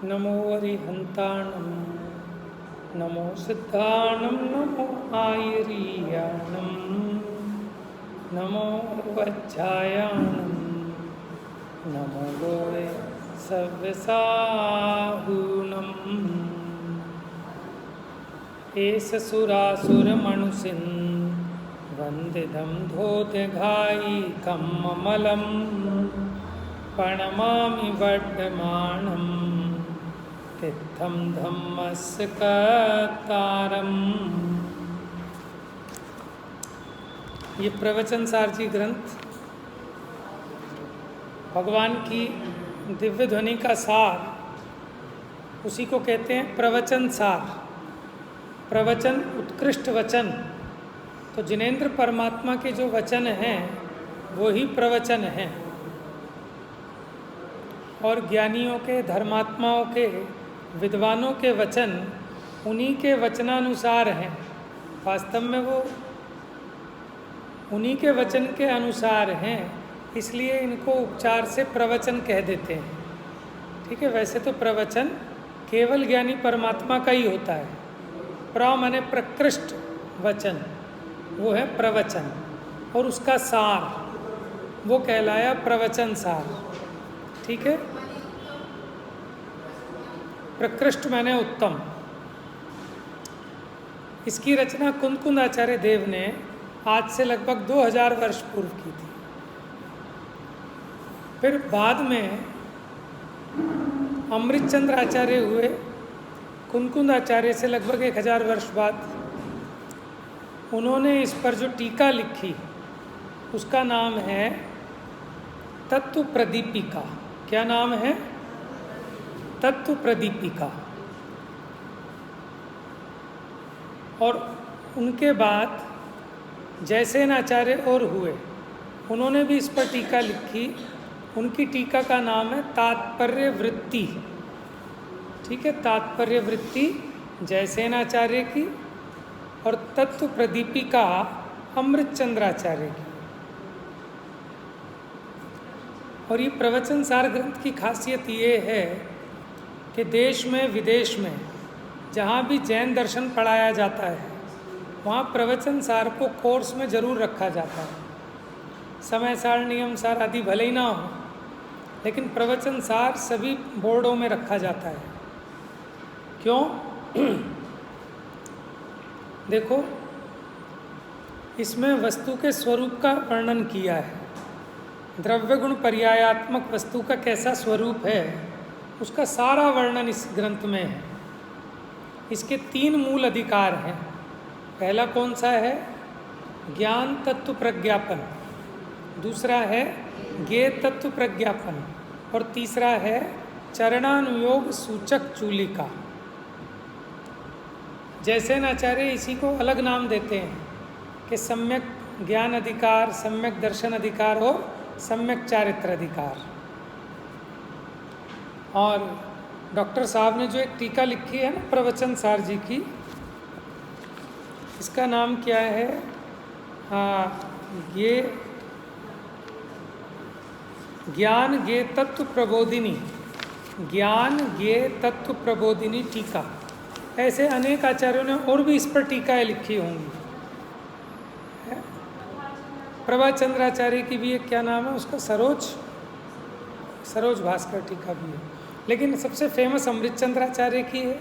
नमो अरिहन्ताणं नमो सिद्धाणं नमो आयरीयाणं नमो वज्जायाणं नमो गोरे सव्यसाहूनम् एष सुरासुरमणुषिन् वन्दितं धोतघायिकम् अमलं प्रणमामि वर्धमानं तीर्थं धम्मस्य कर्तारम्। ये प्रवचन सार जी ग्रंथ भगवान की दिव्य ध्वनि का सार, उसी को कहते हैं प्रवचन सार। प्रवचन उत्कृष्ट वचन, तो जिनेंद्र परमात्मा के जो वचन हैं वो ही प्रवचन हैं। और ज्ञानियों के, धर्मात्माओं के, विद्वानों के वचन उन्हीं के वचनानुसार हैं। वास्तव में वो उन्हीं के वचन के अनुसार हैं, इसलिए इनको उपचार से प्रवचन कह देते हैं। ठीक है, वैसे तो प्रवचन केवल ज्ञानी परमात्मा का ही होता है। प्र माने प्रकृष्ट वचन, वो है प्रवचन, और उसका सार वो कहलाया प्रवचन सार। ठीक है, प्रकृष्ट माने उत्तम। इसकी रचना कुंद आचार्य देव ने आज से लगभग 2000 वर्ष पूर्व की थी। फिर बाद में अमृतचंद्र आचार्य हुए, कुंद आचार्य से लगभग 1000 वर्ष बाद। उन्होंने इस पर जो टीका लिखी उसका नाम है तत्व प्रदीपिका। क्या नाम है? तत्व प्रदीपिका। और उनके बाद जयसेन आचार्य और हुए, उन्होंने भी इस पर टीका लिखी। उनकी टीका का नाम है तात्पर्य वृत्ति। ठीक है, तात्पर्य वृत्ति जयसेन आचार्य की, और तत्व प्रदीपिका अमृतचंद्राचार्य की। और ये प्रवचन सार ग्रंथ की खासियत ये है कि देश में विदेश में जहाँ भी जैन दर्शन पढ़ाया जाता है वहाँ प्रवचन सार को कोर्स में ज़रूर रखा जाता है। समय सार, नियम सार आदि भले ही ना हो, लेकिन प्रवचन सार सभी बोर्डों में रखा जाता है। क्यों? देखो, इसमें वस्तु के स्वरूप का वर्णन किया है। द्रव्य गुण पर्यायात्मक वस्तु का कैसा स्वरूप है उसका सारा वर्णन इस ग्रंथ में है। इसके 3 मूल अधिकार हैं। पहला कौन सा है? ज्ञान तत्व प्रज्ञापन। दूसरा है ज्ञेय तत्व प्रज्ञापन। और तीसरा है चरणानुयोग सूचक चूलिका। जयसेन आचार्य इसी को अलग नाम देते हैं कि सम्यक ज्ञान अधिकार, सम्यक दर्शन अधिकार और सम्यक चारित्र अधिकार। और डॉक्टर साहब ने जो एक टीका लिखी है ना प्रवचन सार जी की, इसका नाम क्या है? ये ज्ञान ज्ञेय तत्व प्रबोधिनी, ज्ञान ज्ञेय तत्व प्रबोधिनी टीका। ऐसे अनेक आचार्यों ने और भी इस पर टीकाएँ लिखी होंगी। प्रभाचंद्राचार्य की भी एक क्या नाम है उसका, सरोज भास्कर टीका भी है। लेकिन सबसे फेमस अमृतचंद्राचार्य की है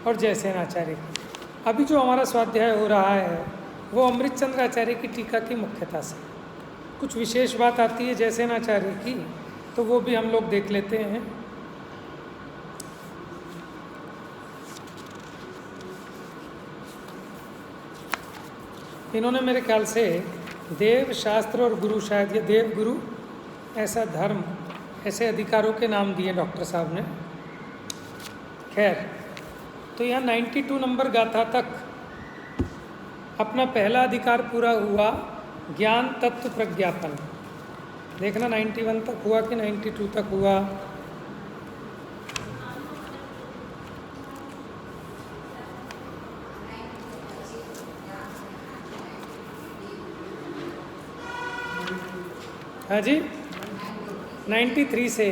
और जयसेन आचार्य की। अभी जो हमारा स्वाध्याय हो रहा है वो अमृतचंद्राचार्य की टीका की मुख्यता से। कुछ विशेष बात आती है जयसेन आचार्य की, तो वो भी हम लोग देख लेते हैं। इन्होंने मेरे ख्याल से देव, शास्त्र और गुरु, शायद ये देव गुरु ऐसा धर्म, ऐसे अधिकारों के नाम दिए डॉक्टर साहब ने। खैर, तो यहाँ 92 नंबर गाथा तक अपना पहला अधिकार पूरा हुआ, ज्ञान तत्व प्रज्ञापन। देखना 91 तक हुआ कि 92 तक हुआ। हाँ जी, 93 से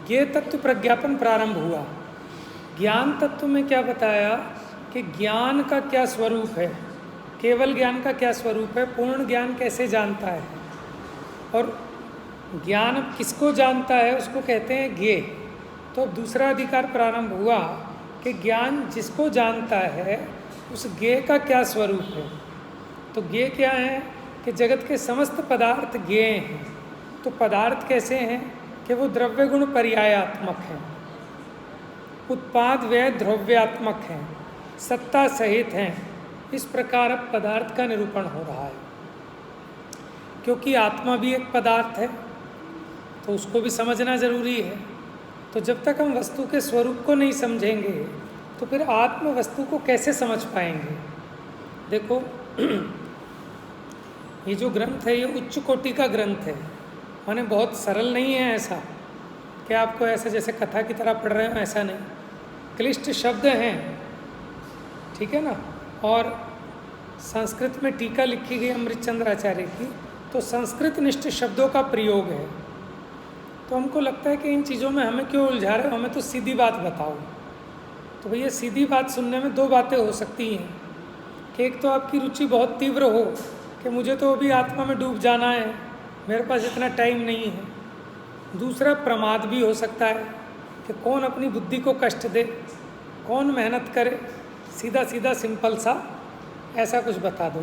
ज्ञेय तत्व प्रज्ञापन प्रारंभ हुआ। ज्ञान तत्व में क्या बताया कि ज्ञान का क्या स्वरूप है, केवल ज्ञान का क्या स्वरूप है, पूर्ण ज्ञान कैसे जानता है, और ज्ञान किसको जानता है उसको कहते हैं ज्ञेय। तो अब दूसरा अधिकार प्रारंभ हुआ कि ज्ञान जिसको जानता है उस ज्ञेय का क्या स्वरूप है। तो ज्ञेय क्या है कि जगत के समस्त पदार्थ ज्ञेय हैं। तो पदार्थ कैसे हैं कि वो द्रव्य गुण पर्यायात्मक हैं, उत्पाद व्यय द्रव्यात्मक हैं, सत्ता सहित हैं। इस प्रकार अब पदार्थ का निरूपण हो रहा है। क्योंकि आत्मा भी एक पदार्थ है तो उसको भी समझना जरूरी है। तो जब तक हम वस्तु के स्वरूप को नहीं समझेंगे तो फिर आत्म वस्तु को कैसे समझ पाएंगे। देखो ये जो ग्रंथ है ये उच्च कोटि का ग्रंथ है, माने बहुत सरल नहीं है ऐसा कि आपको ऐसे जैसे कथा की तरह पढ़ रहे हो, ऐसा नहीं। क्लिष्ट शब्द हैं, ठीक है ना। और संस्कृत में टीका लिखी गई अमृतचंद्र आचार्य की, तो संस्कृत निष्ठ शब्दों का प्रयोग है। तो हमको लगता है कि इन चीज़ों में हमें क्यों उलझा रहे हो, हमें तो सीधी बात बताओ। तो भैया सीधी बात सुनने में दो बातें हो सकती हैं कि एक तो आपकी रुचि बहुत तीव्र हो कि मुझे तो अभी आत्मा में डूब जाना है, मेरे पास इतना टाइम नहीं है। दूसरा प्रमाद भी हो सकता है कि कौन अपनी बुद्धि को कष्ट दे, कौन मेहनत करे, सीधा सीधा सिंपल सा ऐसा कुछ बता दो।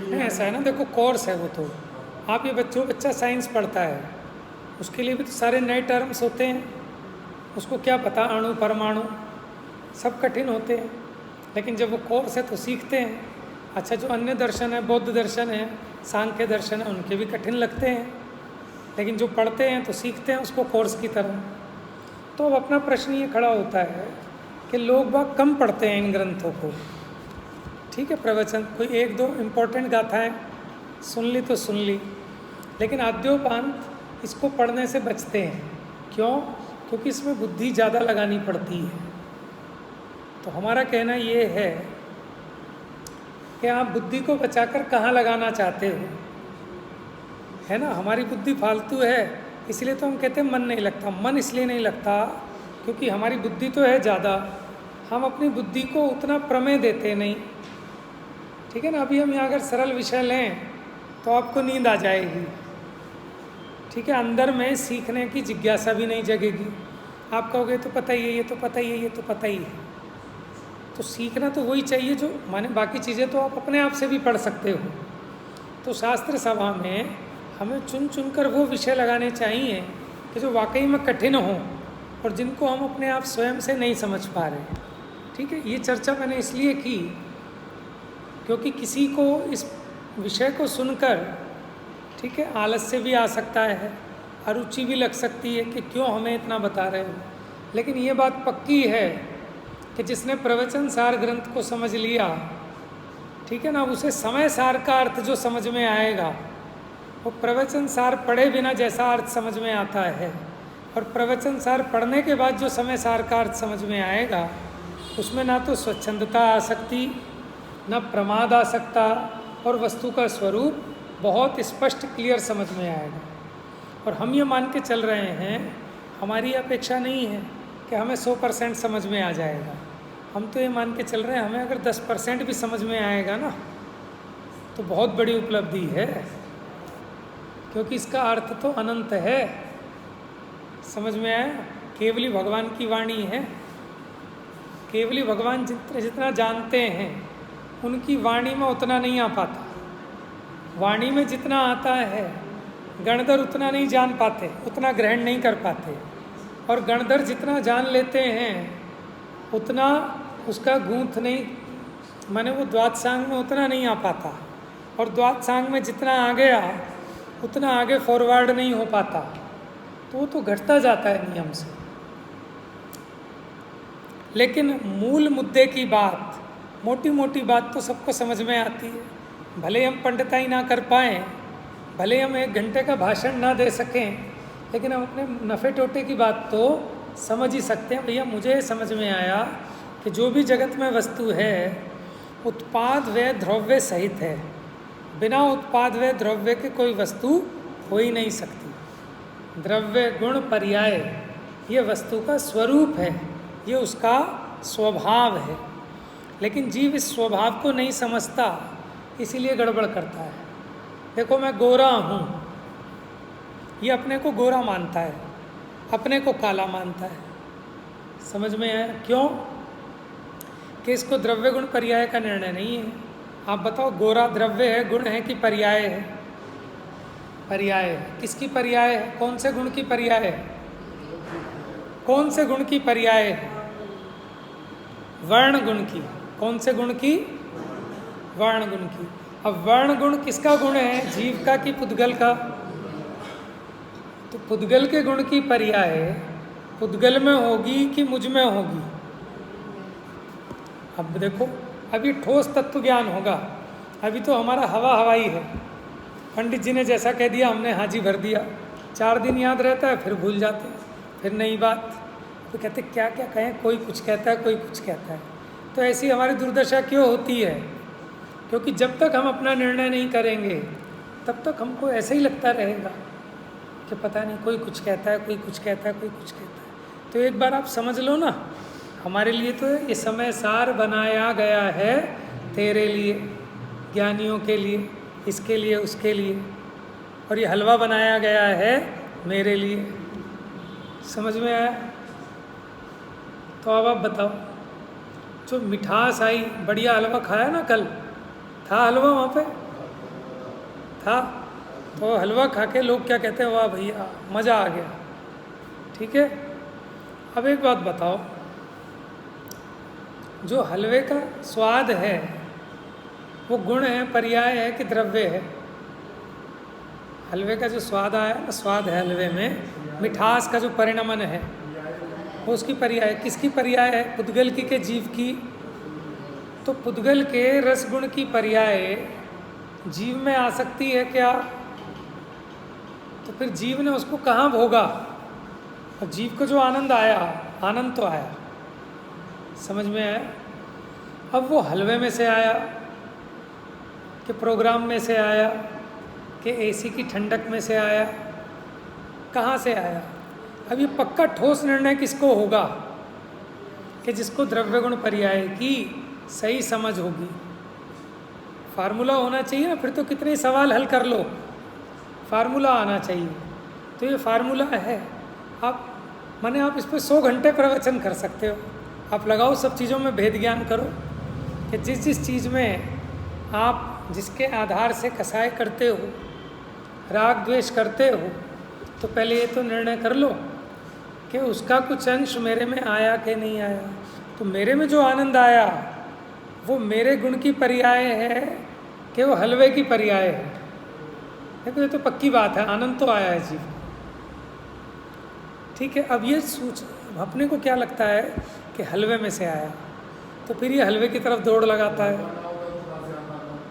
नहीं ऐसा है ना, देखो कोर्स है वो, तो आप ये बच्चा साइंस पढ़ता है उसके लिए भी तो सारे नए टर्म्स होते हैं, उसको क्या पता, अणु परमाणु सब कठिन होते हैं। लेकिन जब वो कोर्स है तो सीखते हैं। अच्छा जो अन्य दर्शन है, बौद्ध दर्शन है, सांख्य दर्शन है, उनके भी कठिन लगते हैं, लेकिन जो पढ़ते हैं तो सीखते हैं उसको कोर्स की तरह। तो अब अपना प्रश्न ये खड़ा होता है कि लोग बाग कम पढ़ते हैं इन ग्रंथों को, ठीक है। प्रवचन कोई एक दो इम्पोर्टेंट गाथाएं सुन ली तो सुन ली, लेकिन आद्योपांत इसको पढ़ने से बचते हैं। क्यों? क्योंकि इसमें बुद्धि ज़्यादा लगानी पड़ती है। तो हमारा कहना ये है कि आप बुद्धि को बचाकर कहाँ लगाना चाहते हो, है ना। हमारी बुद्धि फालतू है, इसलिए तो हम कहते हैं मन नहीं लगता। मन इसलिए नहीं लगता क्योंकि हमारी बुद्धि तो है ज़्यादा, हम अपनी बुद्धि को उतना प्रमेय देते नहीं, ठीक है ना। अभी हम यहाँ अगर सरल विषय लें तो आपको नींद आ जाएगी, ठीक है। अंदर में सीखने की जिज्ञासा भी नहीं जगेगी। आप कहोगे तो पता ही है, ये तो पता ही है, ये तो पता ही है। तो सीखना तो वही चाहिए जो, माने बाकी चीज़ें तो आप अपने आप से भी पढ़ सकते हो। तो शास्त्र सभा में हमें चुन चुन कर वो विषय लगाने चाहिए कि जो वाकई में कठिन हो और जिनको हम अपने आप स्वयं से नहीं समझ पा रहे, ठीक है। ये चर्चा मैंने इसलिए की क्योंकि किसी को इस विषय को सुनकर, ठीक है, आलस्य भी आ सकता है, अरुचि भी लग सकती है कि क्यों हमें इतना बता रहे हो। लेकिन ये बात पक्की है कि जिसने प्रवचन सार ग्रंथ को समझ लिया, ठीक है ना, उसे समय सार का अर्थ जो समझ में आएगा वो प्रवचन सार पढ़े बिना जैसा अर्थ समझ में आता है, और प्रवचन सार पढ़ने के बाद जो समय सार का अर्थ समझ में आएगा उसमें ना तो स्वच्छंदता आ सकती, न प्रमाद आ सकता, और वस्तु का स्वरूप बहुत स्पष्ट क्लियर समझ में आएगा। और हम ये मान के चल रहे हैं, हमारी अपेक्षा नहीं है कि हमें 100% समझ में आ जाएगा। हम तो ये मान के चल रहे हैं हमें अगर 10% भी समझ में आएगा ना तो बहुत बड़ी उपलब्धि है, क्योंकि इसका अर्थ तो अनंत है। समझ में आया? केवली भगवान की वाणी है। केवली भगवान जितना जानते हैं उनकी वाणी में उतना नहीं आ पाता। वाणी में जितना आता है गणधर उतना नहीं जान पाते, उतना ग्रहण नहीं कर पाते, और गणधर जितना जान लेते हैं उतना उसका गूंथ नहीं, माने वो द्वादशांग में उतना नहीं आ पाता, और द्वादशांग में जितना आ गया उतना आगे फॉरवर्ड नहीं हो पाता, तो वो तो घटता जाता है नियम से। लेकिन मूल मुद्दे की बात, मोटी मोटी बात तो सबको समझ में आती है। भले हम पंडिताई ना कर पाएँ, भले हम 1 घंटे का भाषण ना दे सकें, लेकिन हम अपने नफ़े टोटे की बात तो समझ ही सकते हैं। भैया मुझे समझ में आया कि जो भी जगत में वस्तु है उत्पाद व द्रव्य सहित है। बिना उत्पाद व द्रव्य के कोई वस्तु हो ही नहीं सकती। द्रव्य गुण पर्याय ये वस्तु का स्वरूप है, ये उसका स्वभाव है। लेकिन जीव इस स्वभाव को नहीं समझता, इसीलिए गड़बड़ करता है। देखो मैं गोरा हूँ, ये अपने को गोरा मानता है, अपने को काला मानता है। समझ में आया क्यों? कि इसको द्रव्य गुण पर्याय का निर्णय नहीं है। आप बताओ, गोरा द्रव्य है, गुण है कि पर्याय है? पर्याय है। किसकी पर्याय है? कौन से गुण की पर्याय है? कौन से गुण की पर्याय है? वर्ण गुण की। कौन से गुण की? वर्ण गुण की। अब वर्ण गुण किसका गुण है? जीव का कि पुद्गल का? तो पुद्गल के गुण की पर्याय पुद्गल में होगी कि मुझ में होगी? अब देखो, अभी ठोस तत्व ज्ञान होगा, अभी तो हमारा हवा हवाई है। पंडित जी ने जैसा कह दिया हमने हाजी भर दिया, 4 दिन याद रहता है, फिर भूल जाते हैं, फिर नई बात। तो कहते क्या क्या कहें, कोई कुछ कहता है, कोई कुछ कहता है। तो ऐसी हमारी दुर्दशा क्यों होती है? क्योंकि जब तक हम अपना निर्णय नहीं करेंगे तब तक हमको ऐसे ही लगता रहेगा कि पता नहीं, कोई कुछ कहता है, कोई कुछ कहता है, कोई कुछ कहता है। तो एक बार आप समझ लो ना, हमारे लिए तो ये समय सार बनाया गया है, तेरे लिए, ज्ञानियों के लिए, इसके लिए, उसके लिए, और ये हलवा बनाया गया है मेरे लिए। समझ में आया? तो अब आप बताओ, जो मिठास आई, बढ़िया हलवा खाया ना कल? था हलवा वहाँ पे? था? तो हलवा खा के लोग क्या कहते हैं? वाह भैया मज़ा आ गया। ठीक है, अब एक बात बताओ, जो हलवे का स्वाद है वो गुण है, पर्याय है कि द्रव्य है? हलवे का जो स्वाद आया ना, स्वाद है हलवे में, मिठास का जो परिणमन है वो उसकी पर्याय। किसकी पर्याय है? पुद्गल की के जीव की? तो पुद्गल के रस गुण की पर्याय जीव में आ सकती है क्या? तो फिर जीव ने उसको कहाँ भोगा? और जीव को जो आनंद आया, आनंद तो आया। समझ में आया? अब वो हलवे में से आया कि प्रोग्राम में से आया कि एसी की ठंडक में से आया? कहाँ से आया? अब ये पक्का ठोस निर्णय किसको होगा कि जिसको द्रव्य गुण पर्याय की सही समझ होगी? फार्मूला होना चाहिए ना, फिर तो कितने सवाल हल कर लो, फार्मूला आना चाहिए। तो ये फार्मूला है। आप माने आप इस पर 100 घंटे प्रवचन कर सकते हो। आप लगाओ, सब चीज़ों में भेद ज्ञान करो कि जिस जिस चीज़ में आप जिसके आधार से कसाय करते हो, राग द्वेष करते हो, तो पहले ये तो निर्णय कर लो कि उसका कुछ अंश मेरे में आया कि नहीं आया। तो मेरे में जो आनंद आया वो मेरे गुण की पर्याय है कि वो हलवे की पर्याय है? देखो ये तो पक्की बात है, आनंद तो आया है जीव। ठीक है, अब ये सोच, अपने को क्या लगता है कि हलवे में से आया, तो फिर ये हलवे की तरफ दौड़ लगाता है,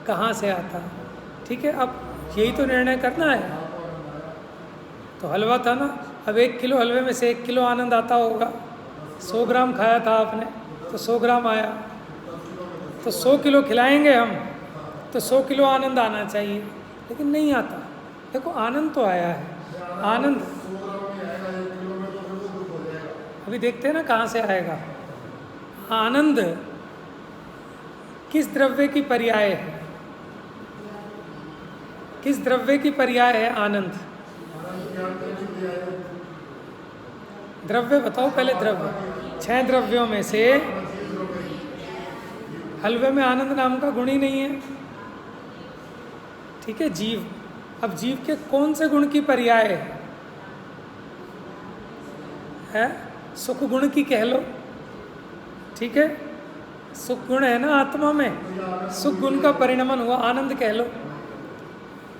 कहाँ से आता है? ठीक है, अब यही तो निर्णय करना है। तो हलवा था ना, अब 1 किलो हलवे में से 1 किलो आनंद आता होगा। 100 ग्राम खाया था आपने तो 100 ग्राम आया, तो 100 किलो खिलाएंगे हम तो 100 किलो आनंद आना चाहिए, लेकिन नहीं आता। देखो आनंद तो आया है, आनंद अभी देखते हैं ना कहाँ से आएगा। आनंद किस द्रव्य की पर्याय है? किस द्रव्य की पर्याय है आनंद? द्रव्य बताओ पहले। द्रव्य 6 द्रव्यों में से हलवे में आनंद नाम का गुण ही नहीं है। ठीक है, जीव। अब जीव के कौन से गुण की पर्याय है? सुख गुण की कह लो। ठीक है, सुख गुण है ना आत्मा में, सुख गुण का परिणमन हुआ, आनंद कह लो।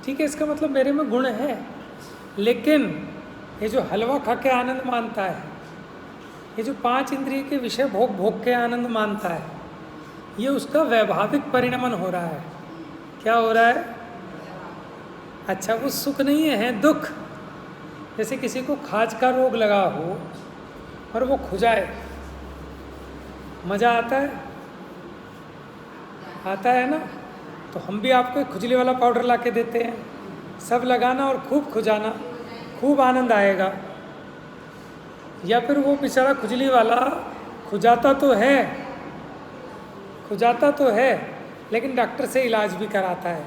ठीक है, इसका मतलब मेरे में गुण है। लेकिन ये जो हलवा खा के आनंद मानता है, ये जो 5 इंद्रिय के विषय भोग के आनंद मानता है, ये उसका वैभाविक परिणमन हो रहा है। क्या हो रहा है? अच्छा, वो सुख नहीं है, दुख। जैसे किसी को खाज का रोग लगा हो और वो खुजाए, मज़ा आता है? आता है ना? तो हम भी आपको एक खुजली वाला पाउडर ला के देते हैं, सब लगाना और खूब खुजाना, खूब आनंद आएगा। या फिर वो बेचारा खुजली वाला खुजाता तो है लेकिन डॉक्टर से इलाज भी कराता है।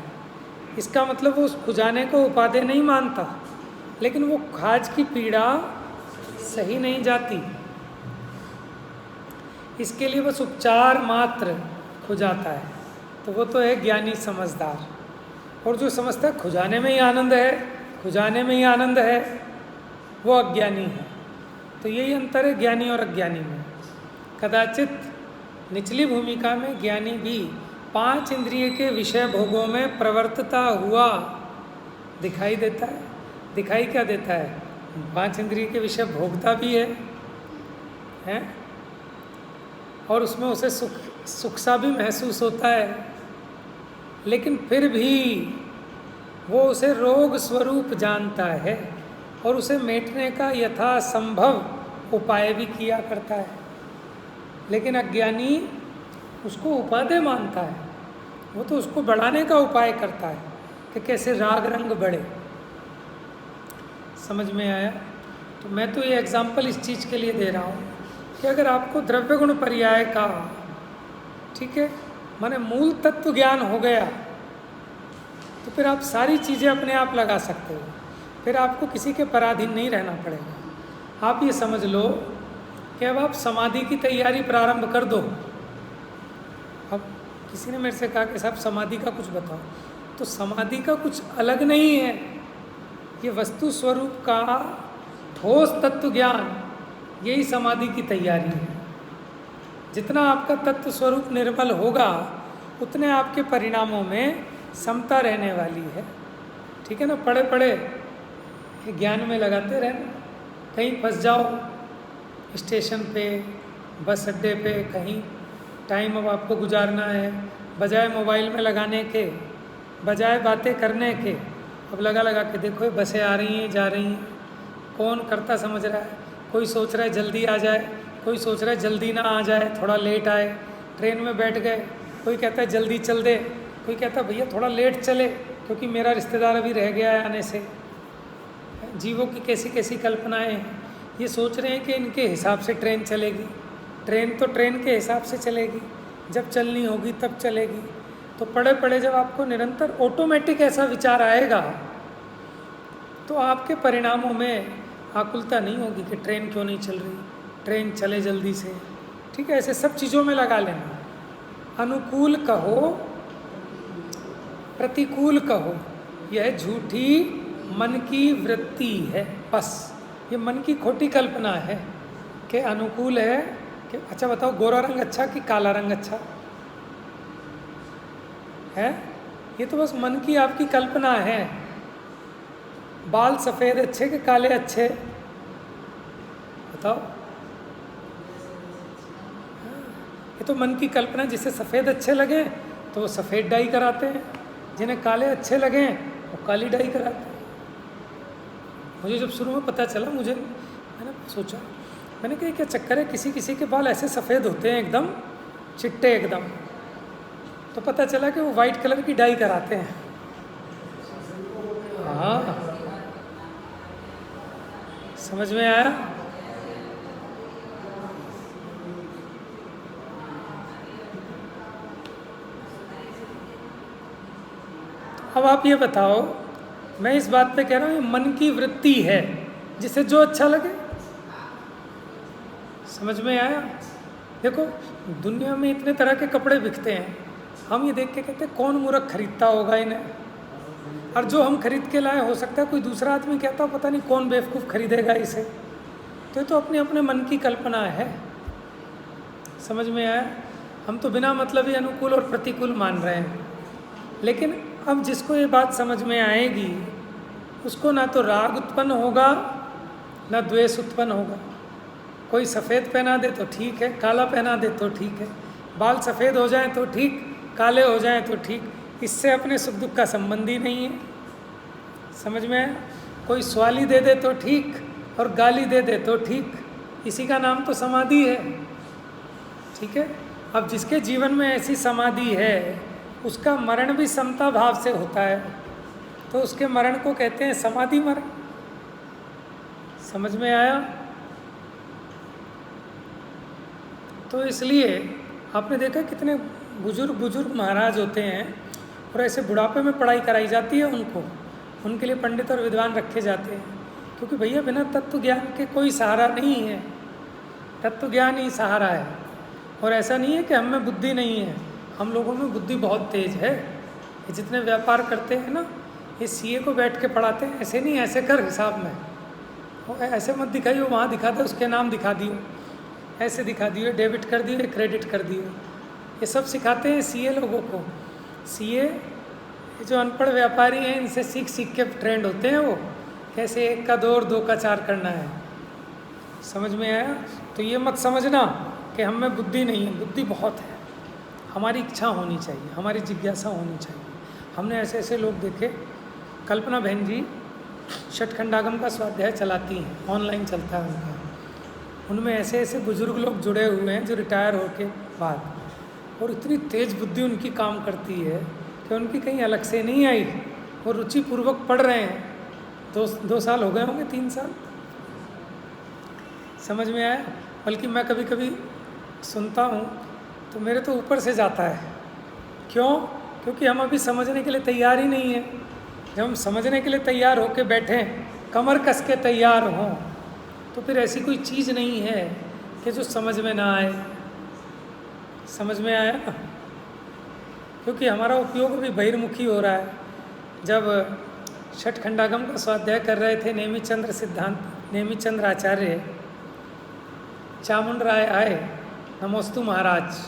इसका मतलब वो उस खुजाने को उपादेय नहीं मानता, लेकिन वो खाज की पीड़ा सही नहीं जाती, इसके लिए बस उपचार मात्र खुजाता है। तो वो तो है ज्ञानी समझदार। और जो समझता है खुजाने में ही आनंद है, वो अज्ञानी है। तो यही अंतर है ज्ञानी और अज्ञानी में। कदाचित निचली भूमिका में ज्ञानी भी 5 इंद्रिय के विषय भोगों में प्रवर्तता हुआ दिखाई देता है। दिखाई क्या देता है? 5 इंद्रिय के विषय भोगता भी है और उसमें उसे सुख सा भी महसूस होता है, लेकिन फिर भी वो उसे रोग स्वरूप जानता है और उसे मेटने का यथासंभव उपाय भी किया करता है। लेकिन अज्ञानी उसको उपादेय मानता है, वो तो उसको बढ़ाने का उपाय करता है कि कैसे राग रंग बढ़े। समझ में आया? तो मैं तो ये एग्जाम्पल इस चीज़ के लिए दे रहा हूँ कि अगर आपको द्रव्य गुण पर्याय का, ठीक है, माने मूल तत्व ज्ञान हो गया, तो फिर आप सारी चीज़ें अपने आप लगा सकते हो, फिर आपको किसी के पराधीन नहीं रहना पड़ेगा। आप ये समझ लो कि अब आप समाधि की तैयारी प्रारंभ कर दो। अब किसी ने मेरे से कहा कि साहब समाधि का कुछ बताओ, तो समाधि का कुछ अलग नहीं है, ये वस्तु स्वरूप का ठोस तत्व ज्ञान, यही समाधि की तैयारी है। जितना आपका तत्व स्वरूप निर्मल होगा उतने आपके परिणामों में समता रहने वाली है। ठीक है ना? पड़े पड़े ज्ञान में लगाते रहना। कहीं फंस जाओ स्टेशन पे, बस अड्डे पे, कहीं टाइम अब आपको गुजारना है, बजाय मोबाइल में लगाने के, बजाय बातें करने के, अब लगा के देखो ये बसें आ रही हैं जा रही हैं, कौन करता समझ रहा है। कोई सोच रहा है जल्दी आ जाए, कोई सोच रहा है जल्दी ना आ जाए, थोड़ा लेट आए। ट्रेन में बैठ गए, कोई कहता है जल्दी चल दे, कोई कहता है भैया थोड़ा लेट चले क्योंकि मेरा रिश्तेदार अभी रह गया है आने से। जीवों की कैसी कैसी कल्पनाएं हैं। ये सोच रहे हैं कि इनके हिसाब से ट्रेन चलेगी। ट्रेन तो ट्रेन के हिसाब से चलेगी, जब चलनी होगी तब चलेगी। तो पड़े पड़े जब आपको निरंतर ऑटोमेटिक ऐसा विचार आएगा तो आपके परिणामों में आकुलता नहीं होगी कि ट्रेन क्यों नहीं चल रही, ट्रेन चले जल्दी से। ठीक है? ऐसे सब चीज़ों में लगा लेना। अनुकूल कहो प्रतिकूल कहो, यह झूठी मन की वृत्ति है। बस ये मन की खोटी कल्पना है कि अनुकूल है कि अच्छा बताओ गोरा रंग अच्छा कि काला रंग अच्छा है। ये तो बस मन की आपकी कल्पना है। बाल सफ़ेद अच्छे कि काले अच्छे, बताओ? ये तो मन की कल्पना। जिसे सफ़ेद अच्छे लगे तो वो सफ़ेद डाई कराते हैं, जिन्हें काले अच्छे लगे वो काली डाई कराते हैं। मुझे जब शुरू में पता चला, मैंने सोचा, मैंने कहा क्या चक्कर है, किसी किसी के बाल ऐसे सफ़ेद होते हैं एकदम चिट्टे एकदम, तो पता चला कि वो वाइट कलर की डाई कराते हैं। हाँ, समझ में आया? अब आप ये बताओ, मैं इस बात पे कह रहा हूँ मन की वृत्ति है, जिसे जो अच्छा लगे। समझ में आया? देखो दुनिया में इतने तरह के कपड़े बिकते हैं, हम ये देख के कहते हैं कौन मूर्ख खरीदता होगा इन्हें, और जो हम खरीद के लाए हो सकता है कोई दूसरा आदमी कहता पता नहीं कौन बेवकूफ़ खरीदेगा इसे। तो ये तो अपने अपने मन की कल्पना है। समझ में आया? हम तो बिना मतलब ही अनुकूल और प्रतिकूल मान रहे हैं। लेकिन अब जिसको ये बात समझ में आएगी उसको ना तो राग उत्पन्न होगा ना द्वेष उत्पन्न होगा। कोई सफ़ेद पहना दे तो ठीक है, काला पहना दे तो ठीक है, बाल सफ़ेद हो जाएं तो ठीक, काले हो जाएं तो ठीक, इससे अपने सुख दुख का संबंध ही नहीं है। समझ में आया? कोई स्वाली दे दे तो ठीक और गाली दे दे तो ठीक, इसी का नाम तो समाधि है। ठीक है? अब जिसके जीवन में ऐसी समाधि है उसका मरण भी समता भाव से होता है, तो उसके मरण को कहते हैं समाधि मरण। समझ में आया? तो इसलिए आपने देखा कितने बुजुर्ग महाराज होते हैं और ऐसे बुढ़ापे में पढ़ाई कराई जाती है उनको, उनके लिए पंडित और विद्वान रखे जाते हैं, क्योंकि भैया बिना तत्व ज्ञान के कोई सहारा नहीं है, तत्व ज्ञान ही सहारा है। और ऐसा नहीं है कि हम में बुद्धि नहीं है, हम लोगों में बुद्धि बहुत तेज है। ये जितने व्यापार करते हैं ना, ये सीए को बैठ के पढ़ाते हैं, ऐसे नहीं, ऐसे कर हिसाब में, ऐसे मत दिखाइए, वहाँ दिखा दो, उसके नाम दिखा दियो, ऐसे दिखा दियो, डेबिट कर दियो, क्रेडिट कर दियो, ये सब सिखाते हैं सीए लोगों को। सीए जो अनपढ़ व्यापारी हैं, इनसे सीख के ट्रेंड होते हैं वो, कैसे 1 का 2 और 2 का 4 करना है। समझ में आया? तो ये मत समझना कि हम में बुद्धि नहीं है, बुद्धि बहुत है। हमारी इच्छा होनी चाहिए, हमारी जिज्ञासा होनी चाहिए। हमने ऐसे ऐसे लोग देखे, कल्पना बहन जी षटखंडागम का स्वाध्याय चलाती हैं, ऑनलाइन चलता है उनका। उनमें ऐसे ऐसे बुजुर्ग लोग जुड़े हुए हैं जो रिटायर होके बाद, और इतनी तेज बुद्धि उनकी काम करती है कि उनकी कहीं अलग से नहीं आई, वो रुचिपूर्वक पढ़ रहे हैं। 2 साल हो गए होंगे, 3 साल। समझ में आया? बल्कि मैं कभी कभी सुनता हूँ तो मेरे तो ऊपर से जाता है। क्यों? क्योंकि हम अभी समझने के लिए तैयार ही नहीं है। जब हम समझने के लिए तैयार होकर बैठें, कमर कस के तैयार हों, तो फिर ऐसी कोई चीज़ नहीं है कि जो समझ में ना आए। समझ में आया ना? क्योंकि हमारा उपयोग भी बहिर्मुखी हो रहा है। जब षटखंडागम का स्वाध्याय कर रहे थे नेमिचंद्र आचार्य, चामुंड राय आए, नमोस्तु महाराज,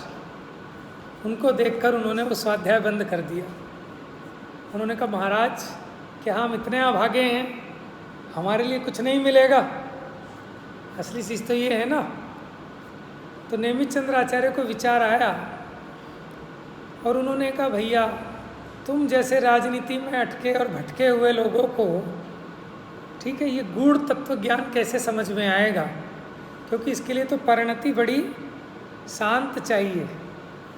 उनको देखकर उन्होंने वो स्वाध्याय बंद कर दिया। उन्होंने कहा, महाराज क्या हम इतने अभागे हैं, हमारे लिए कुछ नहीं मिलेगा? असली चीज़ तो ये है ना। तो नेमिचंद्र आचार्य को विचार आया और उन्होंने कहा, भैया तुम जैसे राजनीति में अटके और भटके हुए लोगों को, ठीक है, ये गूढ़ तत्व ज्ञान कैसे समझ में आएगा? क्योंकि इसके लिए तो परिणति बड़ी शांत चाहिए,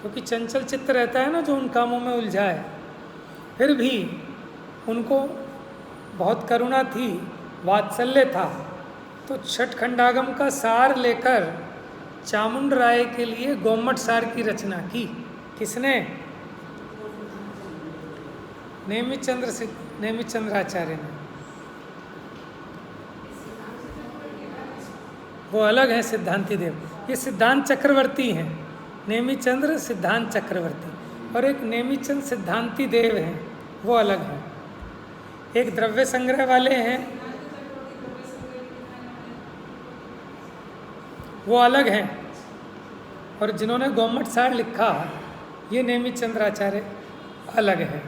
क्योंकि चंचल चित्त रहता है ना जो उन कामों में उलझा है। फिर भी उनको बहुत करुणा थी, वात्सल्य था, तो षटखंडागम का सार लेकर चामुंड राय के लिए गोमट सार की रचना की। किसने? नेमिचंद्र आचार्य ने। वो अलग हैं सिद्धांति देव, ये सिद्धांत चक्रवर्ती हैं। नेमिचंद्र सिद्धांत चक्रवर्ती, और एक नेमिचंद सिद्धांति देव हैं, वो अलग हैं। एक द्रव्य संग्रह वाले हैं, वो अलग हैं। और जिन्होंने गोमट सार लिखा, ये नेमिचंद्राचार्य अलग हैं।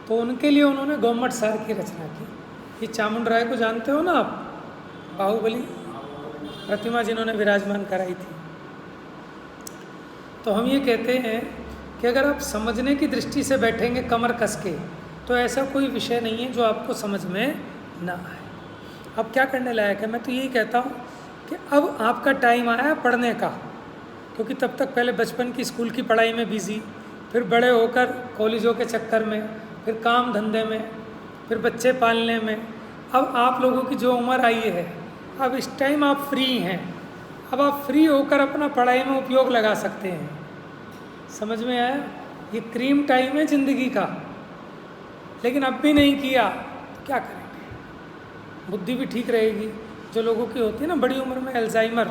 तो उनके लिए उन्होंने गोमट सार की रचना की। ये चामुंड राय को जानते हो ना आप? बाहुबली प्रतिमा जिन्होंने विराजमान कराई थी। तो हम ये कहते हैं कि अगर आप समझने की दृष्टि से बैठेंगे कमर कस के, तो ऐसा कोई विषय नहीं है जो आपको समझ में ना आए। अब क्या करने लायक है? मैं तो यही कहता हूँ कि अब आपका टाइम आया पढ़ने का, क्योंकि तब तक पहले बचपन की स्कूल की पढ़ाई में बिजी, फिर बड़े होकर कॉलेजों के चक्कर में, फिर काम धंधे में, फिर बच्चे पालने में। अब आप लोगों की जो उम्र आई है, अब इस टाइम आप फ्री हैं, अब आप फ्री होकर अपना पढ़ाई में उपयोग लगा सकते हैं। समझ में आया? ये क्रीम टाइम है ज़िंदगी का, लेकिन अब भी नहीं किया तो क्या करेंगे? बुद्धि भी ठीक रहेगी। जो लोगों की होती है ना बड़ी उम्र में अल्जाइमर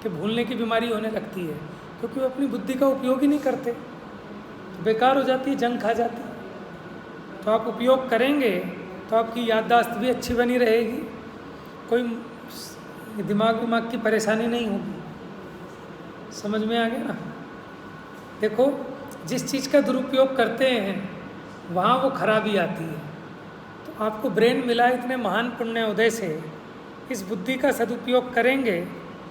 के भूलने की बीमारी होने लगती है, क्योंकि वो अपनी बुद्धि का उपयोग ही नहीं करते, तो बेकार हो जाती है, जंग खा जाती है। तो आप उपयोग करेंगे तो आपकी याददाश्त भी अच्छी बनी रहेगी, कोई दिमाग की परेशानी नहीं होगी। समझ में आ गया ना? देखो, जिस चीज़ का दुरुपयोग करते हैं वहाँ वो खराबी आती है। तो आपको ब्रेन मिला इतने महान पुण्य उदय से, इस बुद्धि का सदुपयोग करेंगे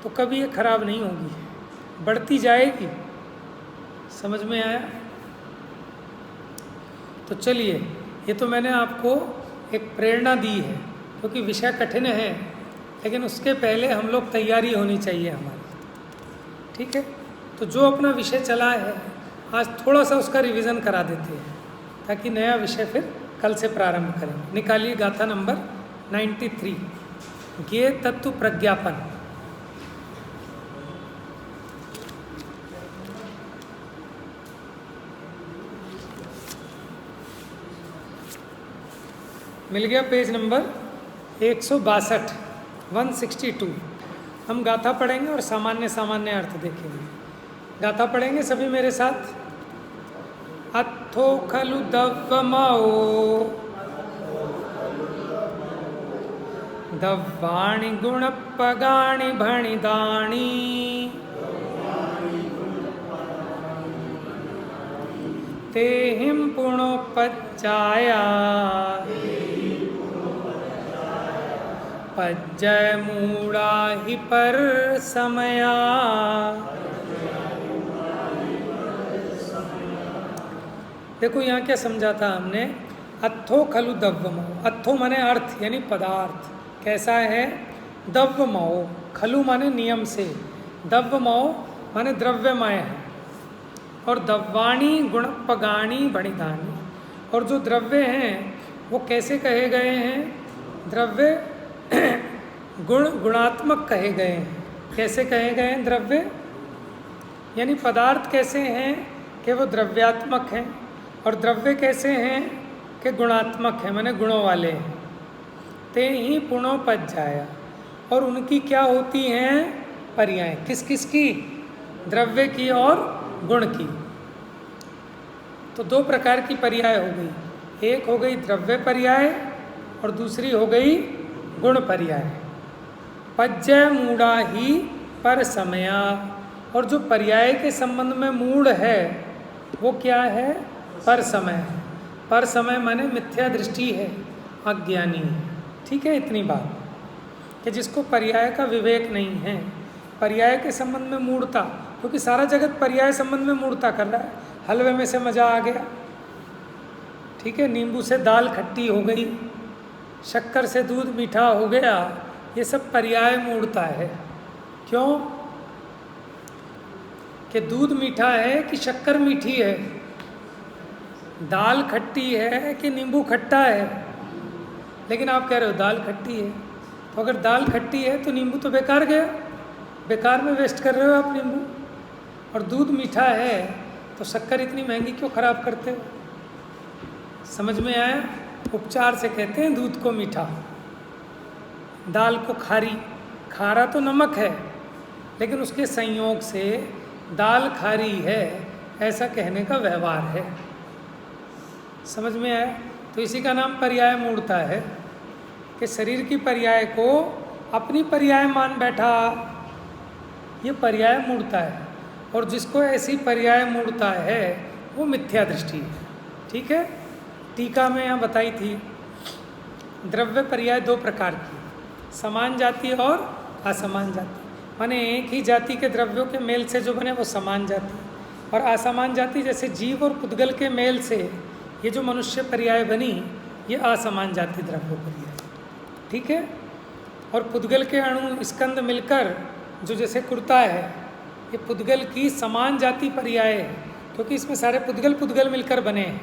तो कभी ये खराब नहीं होगी, बढ़ती जाएगी। समझ में आया? तो चलिए, ये तो मैंने आपको एक प्रेरणा दी है, क्योंकि विषय कठिन है, लेकिन उसके पहले हम लोग तैयारी होनी चाहिए हमारी। ठीक है? तो जो अपना विषय चला है आज थोड़ा सा उसका रिवीजन करा देते हैं ताकि नया विषय फिर कल से प्रारंभ करें। निकालिए गाथा नंबर 93, ज्ञेय तत्व प्रज्ञापन। मिल गया पेज नंबर 162, 162। हम गाथा पढ़ेंगे और सामान्य सामान्य अर्थ देखेंगे। गाथा पढ़ेंगे सभी मेरे साथ। अथो खलु दव्वमो दव्वाणि गुणपगाणि भणिदाणि तेहिं पुणोपज्जाया पज्जय मूढ़ा ही पर समया। देखो यहाँ क्या समझा था हमने। अथो खलु दव्वमो, अथो माने अर्थ यानी पदार्थ कैसा है। दव्वमो खलु माने नियम से, दव्वमो माने द्रव्यमय है। और दव्वाणी गुणपगाणी भणिदानी, और जो द्रव्य हैं वो कैसे कहे गए हैं। द्रव्य गुणात्मक कहे गए हैं। कैसे कहे गए हैं द्रव्य, यानी पदार्थ कैसे हैं कि वो द्रव्यात्मक हैं, और द्रव्य कैसे हैं कि गुणात्मक हैं, माने गुणों वाले हैं। ते ही पुनोपज्जाया, और उनकी क्या होती हैं पर्याय। किस किस की, द्रव्य की और गुण की। तो दो प्रकार की पर्याय हो गई। एक हो गई द्रव्य पर्याय और दूसरी हो गई गुण पर्याय। पज्जय मूढ़ा ही पर समया, और जो पर्याय के संबंध में मूढ़ है वो क्या है, पर समय है। पर समय माने मिथ्या दृष्टि है, अज्ञानी है। ठीक है, इतनी बात कि जिसको पर्याय का विवेक नहीं है, पर्याय के संबंध में मूढ़ता, क्योंकि सारा जगत पर्याय संबंध में मूढ़ता कर रहा है। हलवे में से मज़ा आ गया, ठीक है, नींबू से दाल खट्टी हो गई, शक्कर से दूध मीठा हो गया, ये सब पर्याय मूढ़ता है। क्यों कि दूध मीठा है कि शक्कर मीठी है, दाल खट्टी है कि नींबू खट्टा है। लेकिन आप कह रहे हो दाल खट्टी है, तो अगर दाल खट्टी है तो नींबू तो बेकार गया, बेकार में वेस्ट कर रहे हो आप नींबू। और दूध मीठा है तो शक्कर इतनी महंगी क्यों ख़राब करते हो। समझ में आया। उपचार से कहते हैं दूध को मीठा, दाल को खारी। खारा तो नमक है, लेकिन उसके संयोग से दाल खारी है, ऐसा कहने का व्यवहार है। समझ में आया। तो इसी का नाम पर्याय मूढ़ता है कि शरीर की पर्याय को अपनी पर्याय मान बैठा, ये पर्याय मूढ़ता है। और जिसको ऐसी पर्याय मूढ़ता है वो मिथ्या दृष्टि है। ठीक है, टीका में यहाँ बताई थी द्रव्य पर्याय दो प्रकार की, समान जाति और असमान जाति। माने एक ही जाति के द्रव्यों के मेल से जो बने वो समान जाति, और असमान जाति जैसे जीव और पुद्गल के मेल से ये जो मनुष्य पर्याय बनी, ये असमान जाति द्रव्य पर्याय। ठीक है। और पुद्गल के अणु स्कंद मिलकर जो जैसे कुर्ता है, ये पुद्गल की समान जाति पर्याय है, क्योंकि इसमें सारे पुद्गल मिलकर बने हैं।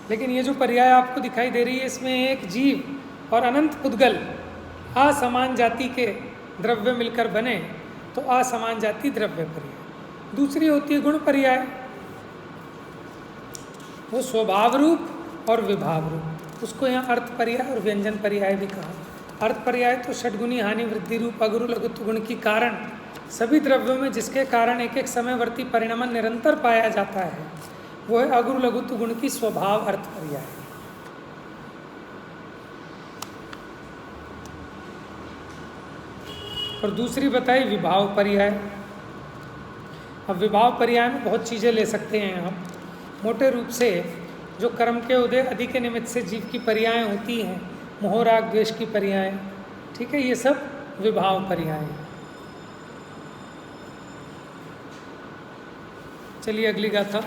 लेकिन ये जो पर्याय आपको दिखाई दे रही है, इसमें एक जीव और अनंत पुद्गल असमान जाति के द्रव्य मिलकर बने, तो असमान जाति द्रव्य पर्याय। दूसरी होती है गुण पर्याय, वो स्वभाव रूप और विभाव रूप। उसको यहाँ अर्थ पर्याय और व्यंजन पर्याय भी कहा। अर्थ पर्याय तो षड्गुणी हानि वृद्धि रूप अगुरु लघुत्व गुण की कारण सभी द्रव्यों में जिसके कारण एक एक समयवर्ती परिणमन निरंतर पाया जाता है, वो है अगुरु लघुत्व गुण की स्वभाव अर्थ पर्याय। और दूसरी बताई विभाव पर्याय। अब विभाव पर्याय में बहुत चीज़ें ले सकते हैं आप। मोटे रूप से जो कर्म के उदय आदि के निमित्त से जीव की पर्याय होती हैं, मोह राग द्वेष की पर्याय, ठीक है, ये सब विभाव पर्याय हैं। चलिए अगली गाथा।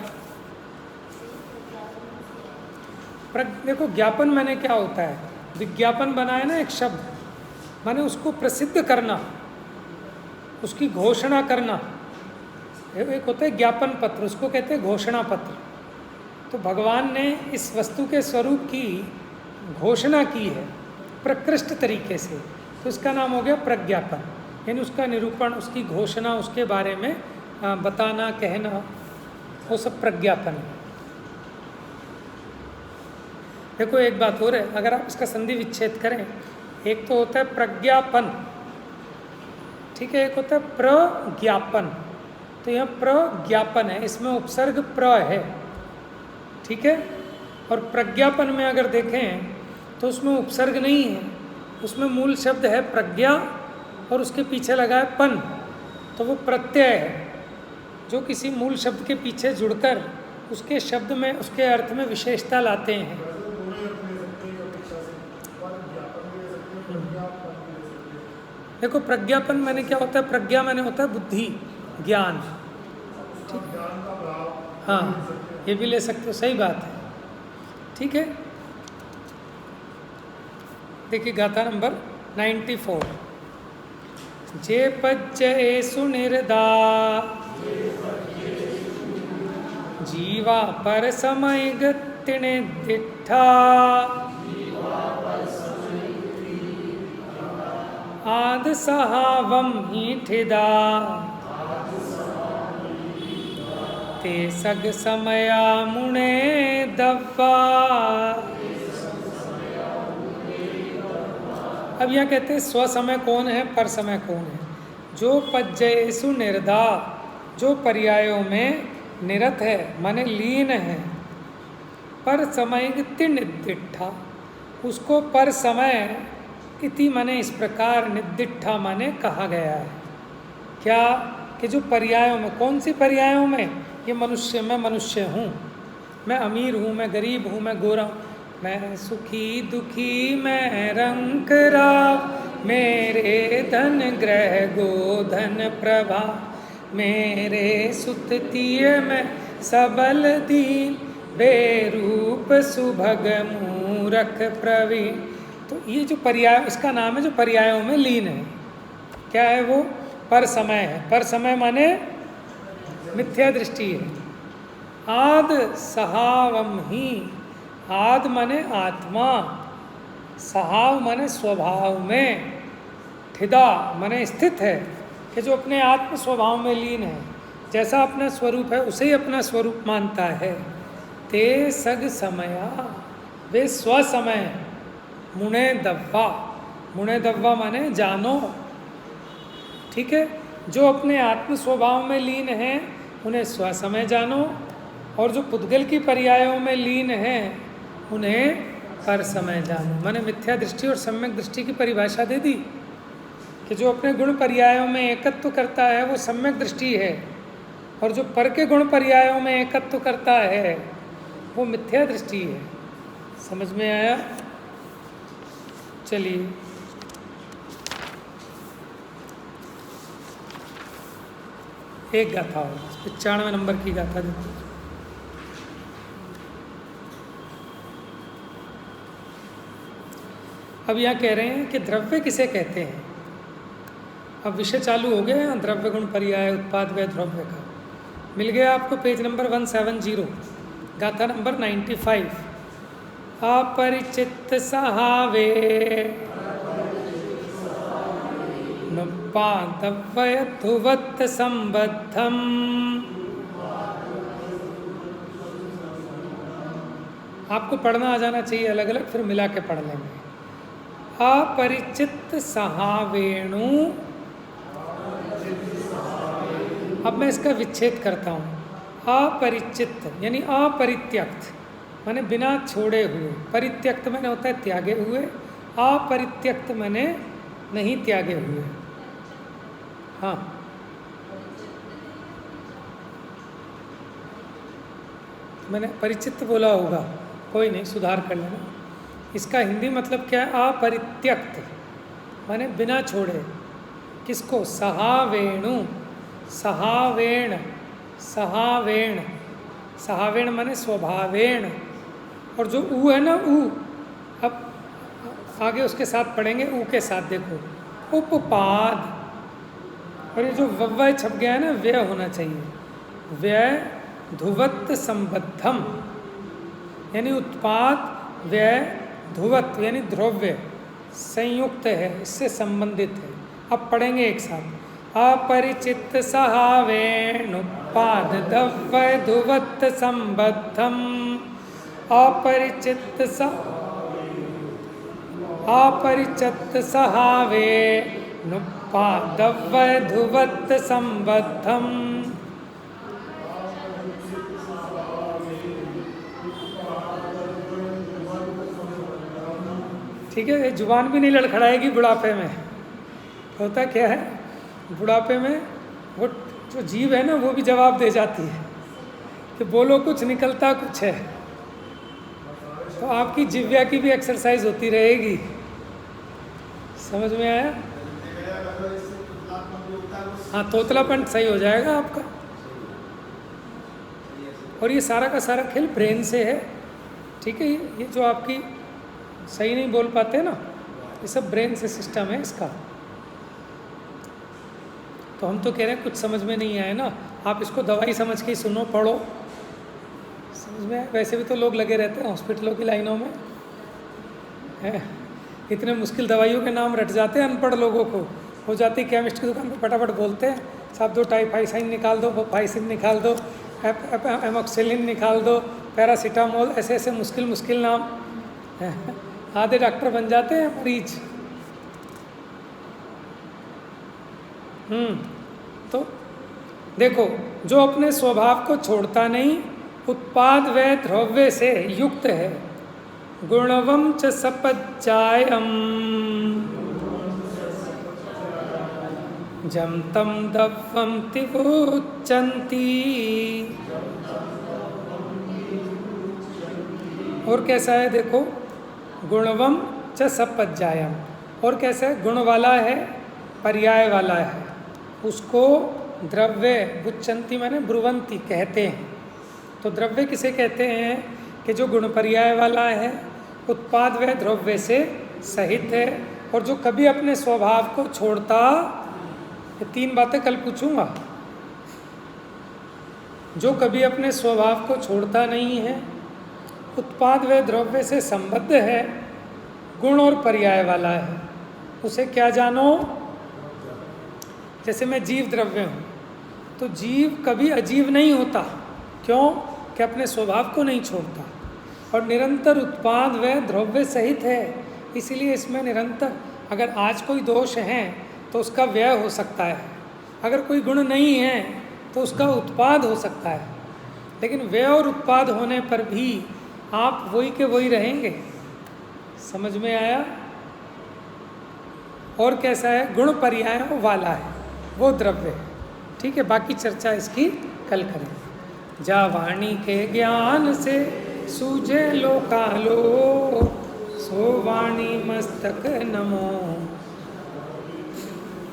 देखो ज्ञापन माने क्या होता है। विज्ञापन बनाए ना एक शब्द, माने उसको प्रसिद्ध करना, उसकी घोषणा करना, एक होता है ज्ञापन पत्र, उसको कहते हैं घोषणा पत्र। तो भगवान ने इस वस्तु के स्वरूप की घोषणा की है प्रकृष्ट तरीके से, तो इसका नाम हो गया प्रज्ञापन। यानी उसका निरूपण, उसकी घोषणा, उसके बारे में बताना, कहना, वो सब प्रज्ञापन है। देखो एक बात और है, अगर आप इसका संधि विच्छेद करें, एक तो होता है प्रज्ञापन, ठीक है, एक होता है प्रज्ञापन। तो यह प्रज्ञापन है, इसमें उपसर्ग प्र है, ठीक है। और प्रज्ञापन में अगर देखें तो उसमें उपसर्ग नहीं है, उसमें मूल शब्द है प्रज्ञा और उसके पीछे लगा है पन, तो वो प्रत्यय है जो किसी मूल शब्द के पीछे जुड़कर उसके शब्द में, उसके अर्थ में विशेषता लाते हैं। देखो प्रज्ञापन मैंने क्या होता है, प्रज्ञा मैंने होता है बुद्धि, ज्ञान, ठीक है, हाँ ये भी ले सकते हो, सही बात है, ठीक है। देखिए गाथा नंबर 94। जे पज्जये सुनिर्दा जीवा पर समय गतिने दिठा आद सहावम ही ठिदा ते सग समया मुने दव्वा। अब यहाँ कहते हैं स्व समय कौन है, पर समय कौन है। जो पज्जयेषु निर्धा, जो पर्यायों में निरत है माने लीन है, पर समय इति निर्दिष्ठा, उसको पर समय इति माने इस प्रकार, निर्दिष्ठा माने कहा गया है। क्या कि जो पर्यायों में, कौन सी पर्यायों में, ये मनुष्य, मैं मनुष्य हूँ, मैं अमीर हूँ, मैं गरीब हूँ, मैं गोरा हूँ, मैं सुखी दुखी, मैं रंग राव, मेरे धन ग्रह गोधन प्रभा, मेरे सुततीय में सबल दीन, बेरूप सुभग मूरख प्रवीण। तो ये जो पर्याय, इसका नाम है जो पर्यायों में लीन है, क्या है वो, पर समय है। पर समय माने मिथ्या दृष्टि है। आद सहावम ही, आद माने आत्मा, सहाव माने स्वभाव में, ठिदा माने स्थित है, कि जो अपने आत्म स्वभाव में लीन है, जैसा अपना स्वरूप है उसे ही अपना स्वरूप मानता है। ते सग समया, वे स्व समय, मुने दव्वा, मुने दव्वा माने जानो, ठीक है। जो अपने आत्म स्वभाव में लीन है उन्हें स्व समय जानो, और जो पुद्गल की पर्यायों में लीन है उन्हें पर समय जानो। मैंने मिथ्या दृष्टि और सम्यक दृष्टि की परिभाषा दे दी कि जो अपने गुण पर्यायों में एकत्व करता है वो सम्यक दृष्टि है, और जो पर के गुण पर्यायों में एकत्व करता है वो मिथ्या दृष्टि है। समझ में आया? चलिए एक गाथा और, 95 नंबर की गाथा देते हैं। अब यहाँ कह रहे हैं कि द्रव्य किसे कहते हैं। अब विषय चालू हो गया द्रव्य गुण पर्याय उत्पाद व द्रव्य का। मिल गया आपको पेज नंबर 170, गाथा नंबर 95। अपरिचित सहावे नुपादवयथुवत् संबद्धम, आपको पढ़ना आ जाना चाहिए अलग अलग, फिर मिला के पढ़ लेंगे। अपरिचित सहावेणु, अब मैं इसका विच्छेद करता हूँ। अपरिचित यानी अपरित्यक्त माने बिना छोड़े हुए, परित्यक्त मैंने होता है त्यागे हुए, अपरित्यक्त मैंने नहीं त्यागे हुए। हाँ मैंने परिचित बोला होगा, कोई नहीं, सुधार कर लेना। इसका हिंदी मतलब क्या है? अपरित्यक्त माने बिना छोड़े। किसको? सहावेणु, सहावेण, सहावेण, सहावेण माने स्वभावेण। और जो ऊ है ना, ऊ, अब आगे उसके साथ पढ़ेंगे, ऊ के साथ देखो, उपपाद। और ये जो वव्वय छप गया है ना, व्यय होना चाहिए। व्यय ध्रुवत्व संबद्धम, यानी उत्पाद व्यय ध्रुवत्व यानी द्रव्य संयुक्त है, इससे संबंधित है। अब पढ़ेंगे एक साथ। अपरिचित सहावेणुत्पाद द्रव्य ध्रुवत्व संबद्धम, अपरिचित सहावेणुत्पाद द्रव्य ध्रुवत्व संबद्धम। ठीक है, जुबान भी नहीं लड़खड़ाएगी बुढ़ापे में। होता क्या है, बुढ़ापे में वो जो जीभ है ना वो भी जवाब दे जाती है कि बोलो कुछ निकलता कुछ है। तो आपकी जिह्वा की भी एक्सरसाइज होती रहेगी। समझ में आया? हाँ, तोतलापन सही हो जाएगा आपका। और ये सारा का सारा खेल ब्रेन से है। ठीक है, ये जो आपकी सही नहीं बोल पाते ना, ये सब ब्रेन से सिस्टम है इसका। तो हम तो कह रहे हैं कुछ समझ में नहीं आए ना, आप इसको दवाई समझ के ही सुनो, पढ़ो, समझ में आए। वैसे भी तो लोग लगे रहते हैं हॉस्पिटलों की लाइनों में, है इतने मुश्किल दवाइयों के नाम रट जाते हैं अनपढ़ लोगों को। हो जाती केमिस्ट की दुकान पे फटाफट बोलते हैं, साहब 2 टाइफाइसिन निकाल दो, फाइसिन निकाल दो, एमोक्सिलिन निकाल दो, पैरासीटामोल, ऐसे ऐसे मुश्किल मुश्किल नाम। आधे डॉक्टर बन जाते हैं मरीज। तो देखो, जो अपने स्वभाव को छोड़ता नहीं, उत्पाद व द्रव्य से युक्त है, गुणवम च सपज्जायम जम तम दव्वम तिवोच्चन्ति। और कैसा है देखो, गुणवम च सपज्जायम, और कैसा है, गुण वाला है, पर्याय वाला है, उसको द्रव्य बुच्चंती माने ब्रुवंती कहते हैं। तो द्रव्य किसे कहते हैं कि जो गुण पर्याय वाला है, उत्पाद व द्रव्य से सहित है, और जो कभी अपने स्वभाव को छोड़ता। ये 3 बातें कल पूछूंगा। जो कभी अपने स्वभाव को छोड़ता नहीं है, उत्पाद व द्रव्य से संबद्ध है, गुण और पर्याय वाला है, उसे क्या जानो। जैसे मैं जीव द्रव्य हूँ, तो जीव कभी अजीव नहीं होता। क्यों? कि अपने स्वभाव को नहीं छोड़ता, और निरंतर उत्पाद व द्रव्य सहित है। इसीलिए इसमें निरंतर, अगर आज कोई दोष है तो उसका व्यय हो सकता है, अगर कोई गुण नहीं है तो उसका उत्पाद हो सकता है, लेकिन व्यय और उत्पाद होने पर भी आप वही के वही रहेंगे। समझ में आया? और कैसा है, गुण पर्याय वाला है, वो द्रव्य है। ठीक है, बाकी चर्चा इसकी कल करें। जा वाणी के ज्ञान से सूझे लोकालो, सो वाणी मस्तक नमो।